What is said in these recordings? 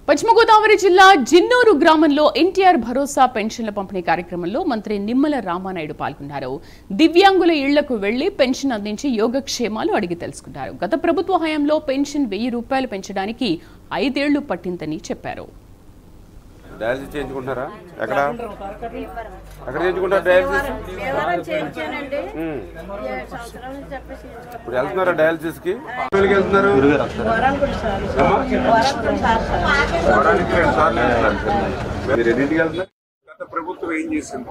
పశ్చిమ గోదావరి జిల్లా జిన్నూరు గ్రామంలో ఎన్టీఆర్ భరోసా పెన్షన్ల పంపిణీ కార్యక్రమంలో మంత్రి నిమ్మల రామానాయుడు పాల్గొన్నారు. దివ్యాంగుల ఇళ్లకు వెళ్లి పెన్షన్ అందించి యోగక్షేమాలు అడిగి తెలుసుకున్నారు. గత ప్రభుత్వ హయాంలో పెన్షన్ 1000 రూపాయలు పెంచడానికి 5 ఏళ్లు పట్టిందని చెప్పారు. డయాలసిస్ చేయించుకుంటారా? ఎక్కడ ఎక్కడ చేయించుకుంటారు డయాలసిస్? ఇప్పుడు వెళ్తున్నారా డయాలసిస్ కి? వెళ్తున్నారు మీరు ఎన్నింటికి వెళ్తున్నారు? గత ప్రభుత్వం ఏం చేసింది?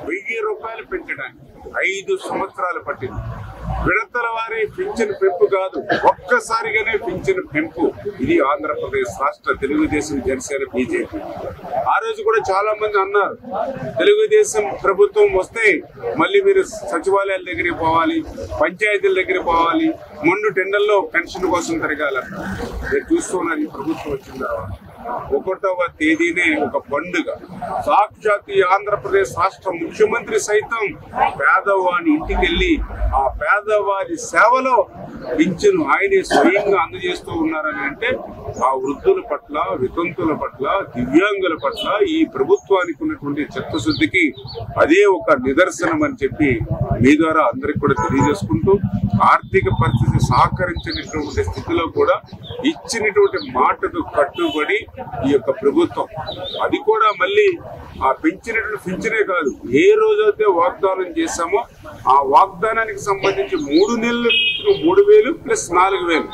1000 రూపాయలు పెంచడానికి 5 సంవత్సరాలు పట్టింది. విడతల వారి పింఛన్ పెంపు కాదు, ఒక్కసారిగానే పింఛన్ పెంపు. ఇది ఆంధ్రప్రదేశ్ రాష్ట్ర తెలుగుదేశం, జనసేన, బీజేపీ. ఆ రోజు కూడా చాలా మంది అన్నారు, తెలుగుదేశం ప్రభుత్వం వస్తే మళ్ళీ మీరు సచివాలయాల దగ్గరికి పోవాలి, పంచాయతీల దగ్గరికి పోవాలి, మొండు టెండర్లో పెన్షన్ కోసం తిరగాల. మీరు చూస్తున్నారు, ఈ ప్రభుత్వం వచ్చిన తర్వాత 1వ తేదీనే ఒక పండుగ. సాక్షాత్ ఆంధ్రప్రదేశ్ రాష్ట్ర ముఖ్యమంత్రి సైతం పేదవాని ఇంటికి వెళ్ళి ఆ పేదవారి సేవలో పింఛను ఆయనే స్వయంగా అందజేస్తూ ఉన్నారని అంటే ఆ వృద్ధుల పట్ల, వితంతుల పట్ల, దివ్యాంగుల పట్ల ఈ ప్రభుత్వానికి ఉన్నటువంటి చిత్తశుద్ధికి అదే ఒక నిదర్శనం అని చెప్పి మీ ద్వారా అందరికి కూడా తెలియజేసుకుంటూ, ఆర్థిక పరిస్థితి సహకరించినటువంటి స్థితిలో కూడా ఇచ్చినటువంటి మాటకు కట్టుబడి ఈ యొక్క ప్రభుత్వం, అది కూడా మళ్ళీ ఆ పెంచినటువంటి పింఛనే కాదు, ఏ రోజైతే వాగ్దానం చేశామో ఆ వాగ్దానానికి సంబంధించి 3 నెలలు 3000 ప్లస్ 4000